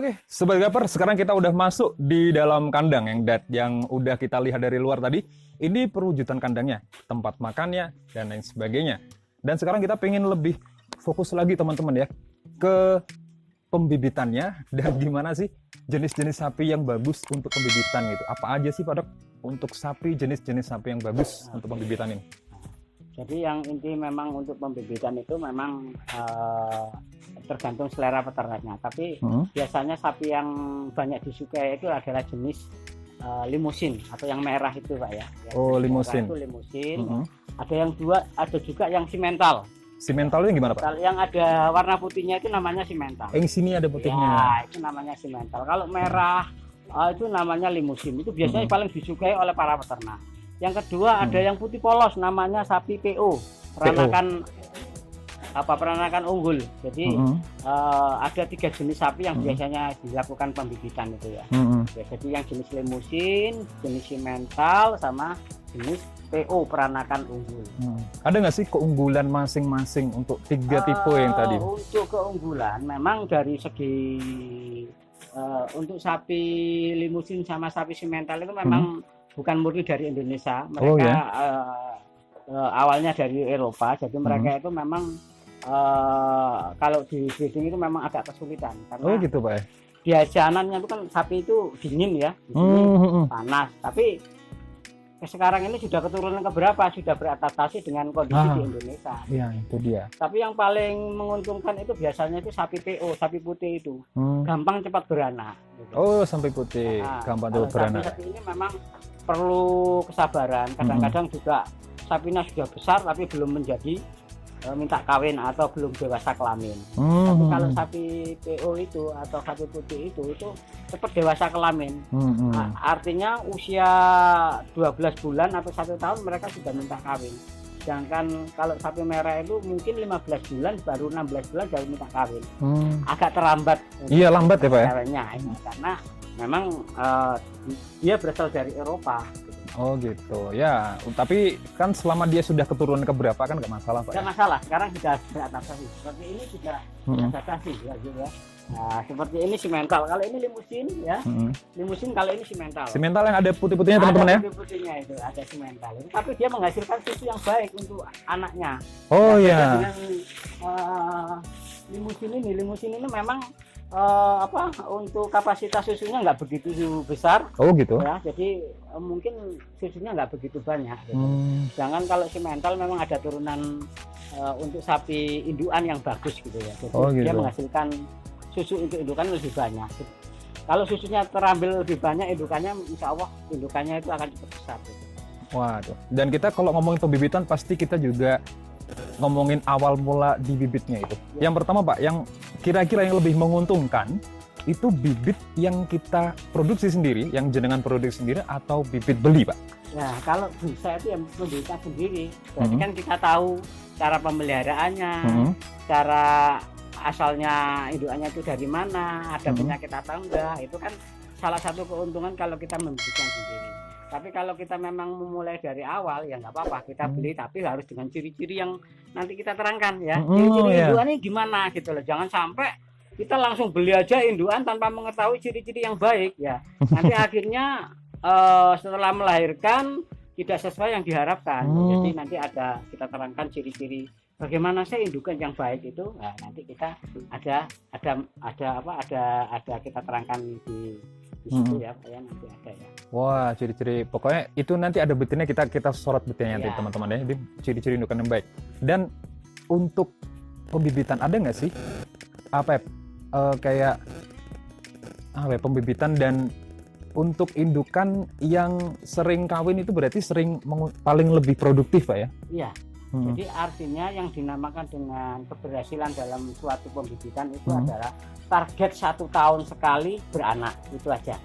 Oke, Sobat Gaper, sekarang kita udah masuk di dalam kandang yang udah kita lihat dari luar tadi. Ini perwujudan kandangnya, tempat makannya, dan lain sebagainya. Dan sekarang kita pengen lebih fokus lagi teman-teman ya, ke pembibitannya dan gimana sih jenis-jenis sapi yang bagus untuk pembibitan gitu. Apa aja sih Pak Dok untuk sapi, jenis-jenis sapi yang bagus untuk pembibitan ini? Jadi yang inti memang untuk pembibitan itu memang tergantung selera peternaknya. Tapi biasanya sapi yang banyak disukai itu adalah jenis limusin atau yang merah itu Pak ya. Oh, limusin. Itu limusin. Ada yang dua, ada juga yang simental. Simental itu gimana Pak? Yang ada warna putihnya itu namanya simental. Yang sini ada putihnya. Ya, itu namanya simental. Kalau merah itu namanya limusin. Itu biasanya paling disukai oleh para peternak. Yang kedua ada yang putih polos, namanya sapi PO, peranakan unggul. Jadi ada 3 jenis sapi yang biasanya dilakukan pembibitan itu ya. Ya, jadi yang jenis limusin, jenis simental, sama jenis PO, peranakan unggul. Ada nggak sih keunggulan masing-masing untuk 3 tipe yang tadi? Untuk keunggulan, memang dari segi untuk sapi limusin sama sapi simental itu memang bukan murni dari Indonesia. Mereka awalnya dari Eropa, jadi mereka itu memang kalau di breeding itu memang agak kesulitan karena gitu Pak ya? Biasananya itu kan sapi itu dingin ya, di sini panas. Tapi sekarang ini sudah keturunan keberapa sudah beradaptasi dengan kondisi di Indonesia. Iya, itu dia. Tapi yang paling menguntungkan itu biasanya itu sapi PO, sapi putih itu gampang cepat beranak. Gitu. Oh, sampai putih, gampang cepat beranak. Sapi ini memang perlu kesabaran. Kadang-kadang juga sapinya sudah besar tapi belum menjadi minta kawin atau belum dewasa kelamin. Tapi kalau sapi PO itu atau sapi putih itu cepat dewasa kelamin. Artinya usia 12 bulan atau 1 tahun mereka sudah minta kawin. Sedangkan kalau sapi merah itu mungkin 15 bulan baru 16 bulan baru minta kawin. Agak terlambat. Iya, lambat ya Pak ya? Karena memang dia berasal dari Eropa. Oh gitu ya, tapi kan selama dia sudah keturunan keberapa kan nggak masalah Pak? Nggak masalah, sekarang sudah beradaptasi. Seperti ini sudah beradaptasi ya, gitu ya. Nah, seperti ini simental. Kalau ini limusin ya, limusin kalau ini simental. Simental yang ada putih-putihnya teman-teman ya? Putih-putihnya itu ada simental. Tapi dia menghasilkan susu yang baik untuk anaknya. Oh ya. Dengan limusin ini memang untuk kapasitas susunya nggak begitu besar. Oh gitu ya, jadi mungkin susunya nggak begitu banyak gitu. Sedangkan kalau simental memang ada turunan untuk sapi indukan yang bagus gitu ya, jadi dia menghasilkan susu untuk indukan lebih banyak. Kalau susunya terambil lebih banyak, indukannya insya Allah indukannya itu akan cepat besar gitu. Waduh, dan kita kalau ngomongin pembibitan pasti kita juga ngomongin awal mula di bibitnya itu. Yang pertama Pak, yang kira-kira yang lebih menguntungkan itu bibit yang kita produksi sendiri, yang jenengan produksi sendiri atau bibit beli Pak? Ya kalau bisa itu yang produksi sendiri. Berarti kan kita tahu cara pemeliharaannya, cara asalnya indukannya itu dari mana, ada penyakit atau enggak. Itu kan salah satu keuntungan kalau kita membibitkan sendiri. Tapi kalau kita memang memulai dari awal ya nggak apa-apa, kita beli tapi harus dengan ciri-ciri yang nanti kita terangkan ya. Ciri-ciri indukannya gimana gitu loh. Jangan sampai kita langsung beli aja indukan tanpa mengetahui ciri-ciri yang baik ya. Nanti akhirnya setelah melahirkan tidak sesuai yang diharapkan. Jadi nanti ada kita terangkan ciri-ciri bagaimana sih indukan yang baik itu. Nah, nanti kita ada kita terangkan di situ ya, nanti ada ya. Wah, ciri-ciri pokoknya itu nanti ada betinnya, kita sorot betinnya nanti teman-teman ya. Ini ciri-ciri indukan yang baik. Dan untuk pembibitan ada nggak sih pembibitan dan untuk indukan yang sering kawin itu berarti paling lebih produktif Pak ya? Iya. Jadi artinya yang dinamakan dengan keberhasilan dalam suatu pembibitan itu adalah target 1 tahun sekali beranak, itu aja.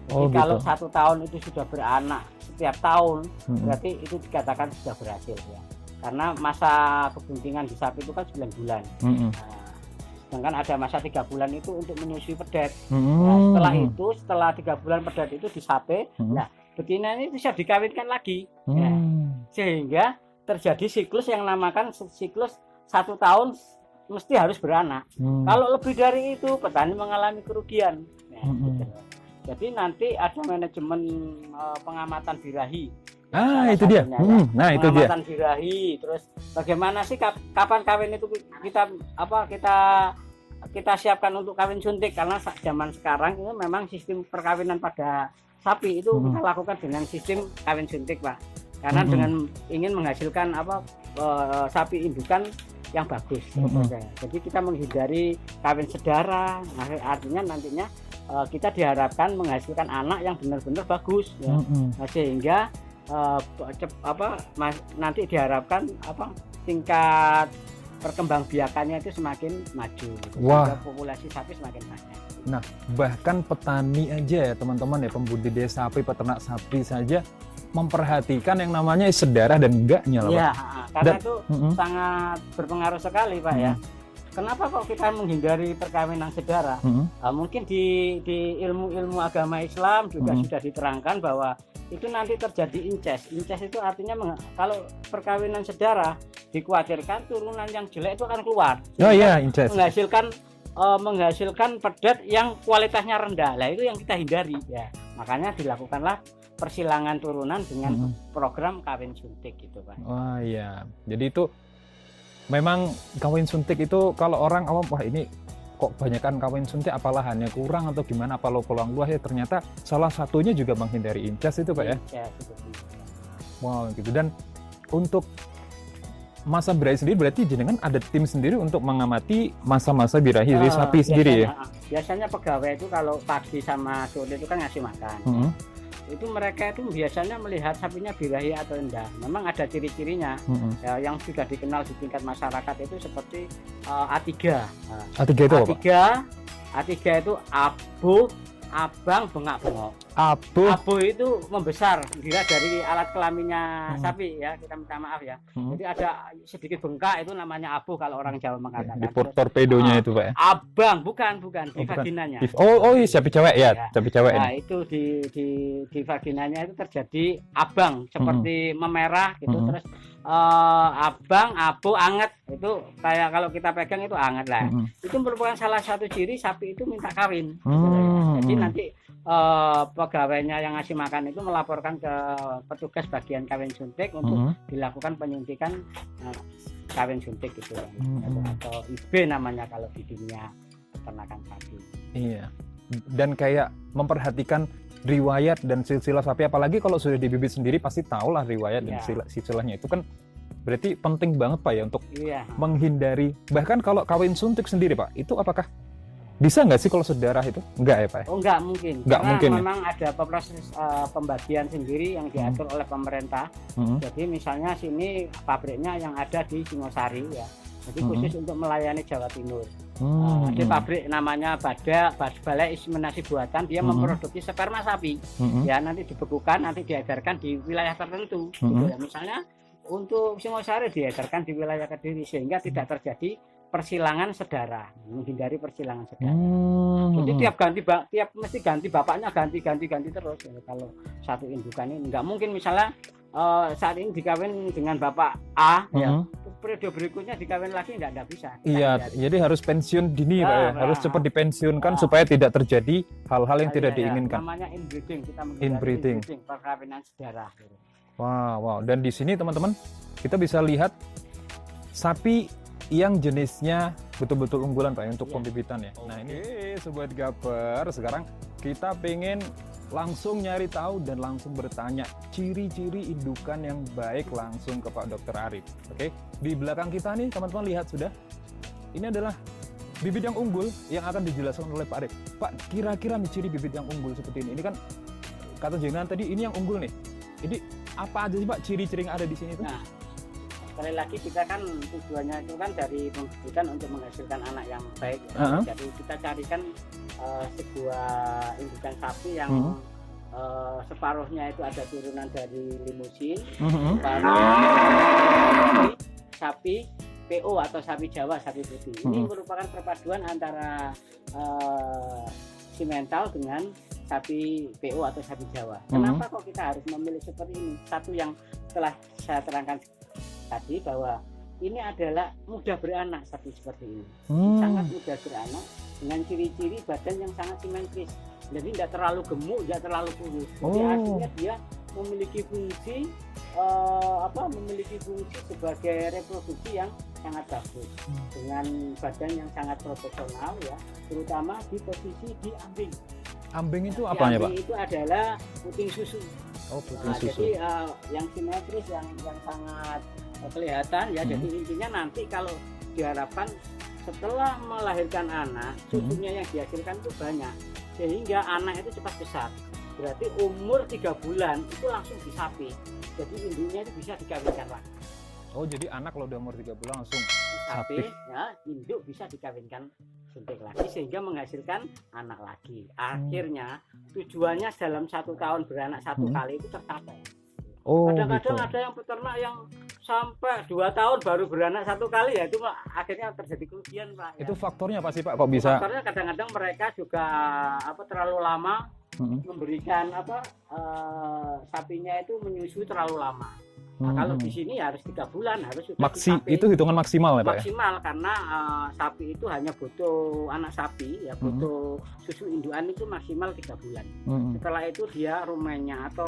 Jadi kalau 1 tahun itu sudah beranak setiap tahun, berarti itu dikatakan sudah berhasil ya. Karena masa kebuntingan di sapi itu kan 9 bulan. Sedangkan ada masa 3 bulan itu untuk menyusui pedet. Nah, setelah 3 bulan pedet itu disape, nah betina ini bisa dikawinkan lagi. Sehingga terjadi siklus yang namakan siklus 1 tahun mesti harus beranak. Kalau lebih dari itu petani mengalami kerugian. Nah, gitu. Jadi nanti ada manajemen pengamatan birahi. Itu dia. Nah, itu dia. Pengamatan birahi. Terus bagaimana sih kapan kawin itu kita siapkan untuk kawin suntik, karena zaman sekarang itu memang sistem perkawinan pada sapi itu kita lakukan dengan sistem kawin suntik, Pak. Karena dengan ingin menghasilkan sapi indukan yang bagus. Jadi kita menghindari kawin sedara. Artinya nantinya kita diharapkan menghasilkan anak yang benar-benar bagus ya. Sehingga nanti diharapkan tingkat perkembangbiakannya itu semakin maju. Sehingga populasi sapi semakin banyak. Nah, bahkan petani aja ya teman-teman ya, pembudidaya sapi, peternak sapi saja memperhatikan yang namanya sedarah dan enggaknya lah, Pak. Iya, karena itu sangat berpengaruh sekali, Pak ya. Kenapa kok kita menghindari perkawinan sedara? Mungkin di ilmu-ilmu agama Islam juga sudah diterangkan bahwa itu nanti terjadi incest. Incest itu artinya kalau perkawinan sedara dikhawatirkan turunan yang jelek itu akan keluar. Oh iya, incest. Menghasilkan pedet yang kualitasnya rendah. Lah itu yang kita hindari ya. Makanya dilakukanlah persilangan turunan dengan program kawin suntik gitu, Pak. Wah iya. Jadi itu memang kawin suntik itu kalau orang awam, wah ini kok banyakkan kawin suntik, apa lahannya kurang atau gimana, apa lo peluang luas ya, ternyata salah satunya juga menghindari incest itu, Pak ya. Wow gitu. Dan untuk masa birahi sendiri berarti jenengan ada tim sendiri untuk mengamati masa-masa birahi dari sapi sendiri ya. Biasanya pegawai itu kalau pagi sama sore itu kan ngasih makan. Itu mereka itu biasanya melihat sapinya birahi atau enggak. Memang ada ciri-cirinya ya, yang sudah dikenal di tingkat masyarakat itu seperti A3. A3 itu apa? A3 itu abu, abang, bengak-bengok. Abu itu membesar, dilihat dari alat kelaminnya sapi ya, kita minta maaf ya. Jadi ada sedikit bengkak, itu namanya abu kalau orang Jawa mengatakan. Di torpedonya itu, Pak ya. Abang, bukan di vaginanya. Iya, sapi cewek ya, sapi cewek. Nah, itu di vaginanya itu terjadi abang, seperti memerah gitu, terus abang, abu, anget, itu kayak kalau kita pegang itu anget lah. Itu merupakan salah satu ciri sapi itu minta kawin. Jadi nanti pegawainya yang ngasih makan itu melaporkan ke petugas bagian kawin suntik untuk dilakukan penyuntikan kawin suntik gitu atau IB namanya kalau di dunia peternakan sapi. Iya. Dan kayak memperhatikan riwayat dan silsilah sapi, apalagi kalau sudah dibibit sendiri pasti tahulah riwayat dan silsilahnya, itu kan berarti penting banget, Pak ya, untuk menghindari. Bahkan kalau kawin suntik sendiri, Pak, itu apakah bisa nggak sih kalau sedarah itu? Enggak ya, Pak? Oh, nggak mungkin. Nggak karena mungkin, memang ada proses pembagian sendiri yang diatur oleh pemerintah. Jadi misalnya sini pabriknya yang ada di Singosari ya. Jadi khusus untuk melayani Jawa Timur. Ada pabrik namanya Balai Inseminasi Buatan, dia memproduksi sperma sapi. Ya nanti dibekukan, nanti diedarkan di wilayah tertentu. Gitu ya. Misalnya untuk Singosari diedarkan di wilayah Kediri sehingga tidak terjadi persilangan sedara, menghindari persilangan sedara. Jadi tiap mesti ganti bapaknya, ganti terus. Ya, kalau satu indukan ini nggak mungkin misalnya saat ini dikawin dengan bapak A, ya periode berikutnya dikawin lagi nggak bisa. Iya, jadi harus pensiun dini, Pak ya. Harus cepat dipensiunkan supaya tidak terjadi hal-hal yang tidak diinginkan. Namanya inbreeding, kita inbreeding, perkawinan sedara. Wow. Dan di sini teman-teman kita bisa lihat sapi yang jenisnya betul-betul unggulan, Pak, untuk pembibitan ya. Nah ini Sobat Gaper, sekarang kita pengen langsung nyari tahu dan langsung bertanya ciri-ciri indukan yang baik langsung ke Pak Dr. Arif. Oke, di belakang kita nih teman-teman lihat sudah, ini adalah bibit yang unggul yang akan dijelaskan oleh Pak Arif. Pak, kira-kira nih ciri bibit yang unggul seperti ini kan kata jenengan tadi ini yang unggul nih. Jadi apa aja sih, Pak, ciri-ciri yang ada di sini tuh? Nah, sekali lagi kita kan tujuannya itu kan dari pembibitan untuk menghasilkan anak yang baik. Jadi kita carikan sebuah indukan sapi yang separuhnya itu ada turunan dari limusin, separuh sapi PO atau sapi Jawa, sapi putih. Ini merupakan perpaduan antara simental dengan sapi PO atau sapi Jawa. Kenapa kok kita harus memilih seperti ini? Satu yang telah saya terangkan tadi bahwa ini adalah mudah beranak sapi seperti ini. Sangat mudah beranak dengan ciri-ciri badan yang sangat simetris. Jadi tidak terlalu gemuk, tidak terlalu kurus. Jadi artinya dia memiliki fungsi memiliki fungsi sebagai reproduksi yang sangat bagus dengan badan yang sangat proporsional ya, terutama di posisi di ambing. Ambing itu apanya, Pak? Ambing itu adalah puting susu. Oh, puting susu. Jadi yang simetris yang sangat kelihatan ya. Jadi intinya nanti kalau diharapkan setelah melahirkan anak, susunya yang dihasilkan itu banyak sehingga anak itu cepat besar. Berarti umur 3 bulan itu langsung disapi. Jadi induknya itu bisa dikawinkan lagi. Oh, jadi anak kalau udah umur 3 bulan langsung sapi ya, induk bisa dikawinkan suntik lagi sehingga menghasilkan anak lagi. Akhirnya tujuannya dalam 1 tahun beranak 1 kali itu tercapai. Oh, kadang-kadang gitu. ada yang peternak yang sampai 2 tahun baru beranak 1 kali ya, itu akhirnya terjadi kerugian, Pak. Itu faktornya apa sih, Pak? Kok bisa? Faktornya kadang-kadang mereka juga terlalu lama memberikan sapinya itu menyusui terlalu lama. Nah, kalau di sini harus 3 bulan harus sudah disapi. Itu hitungan maksimal ya, Pak? Maksimal karena sapi itu hanya butuh anak sapi ya, butuh susu indukan itu maksimal 3 bulan. Setelah itu dia rumennya atau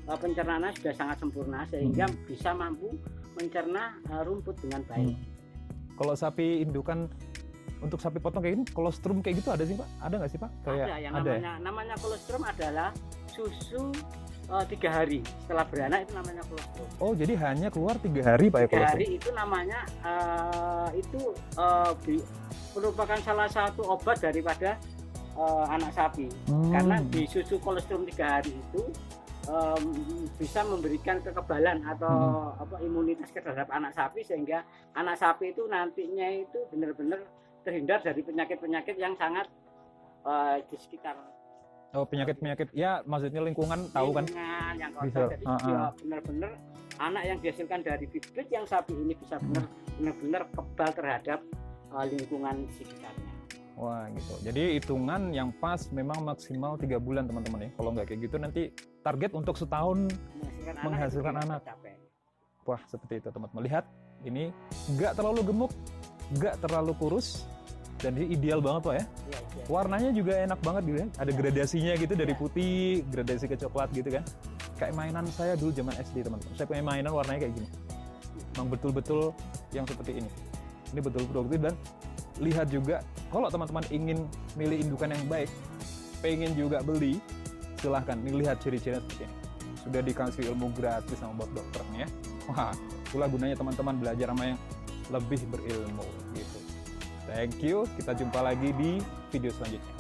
pencernaannya sudah sangat sempurna sehingga bisa mampu mencerna rumput dengan baik. Kalau sapi indukan untuk sapi potong kayak gini, kolostrum kayak gitu ada sih, Pak? Ada nggak sih, Pak? Kayak ada yang namanya kolostrum adalah susu 3 hari setelah beranak, itu namanya kolostrum. Oh, jadi hanya keluar 3 hari, Pak, ya, 3 kolostrum? hari itu namanya merupakan salah satu obat daripada anak sapi. Karena di susu kolostrum 3 hari itu bisa memberikan kekebalan atau imunitas terhadap anak sapi sehingga anak sapi itu nantinya itu benar-benar terhindar dari penyakit-penyakit yang sangat di sekitar. Oh, penyakit-penyakit ya, maksudnya lingkungan tahu kan? Yang kotor. Jadi dia benar-benar anak yang dihasilkan dari bibit yang sapi ini bisa benar-benar kebal terhadap lingkungan sekitarnya. Wah, gitu. Jadi hitungan yang pas memang maksimal 3 bulan, teman-teman ya. Kalau nggak kayak gitu nanti target untuk setahun menghasilkan anak. Wah, seperti itu, teman-teman. Lihat, ini nggak terlalu gemuk, nggak terlalu kurus, dan ini ideal banget, Pak ya. Iya. Warnanya juga enak banget gitu ya. Ada gradasinya gitu, dari putih, gradasi ke coklat gitu kan. Kayak mainan saya dulu zaman SD, teman-teman. Saya punya mainan warnanya kayak gini. Memang betul-betul yang seperti ini. Ini betul produktif. Dan lihat juga, kalau teman-teman ingin milih indukan yang baik, pengen juga beli, silahkan. Nih, lihat ciri-cirinya seperti ini. Sudah dikasih ilmu gratis sama Bapak dokternya. Wah, itulah gunanya teman-teman belajar sama yang lebih berilmu gitu. Thank you, kita jumpa lagi di video selanjutnya.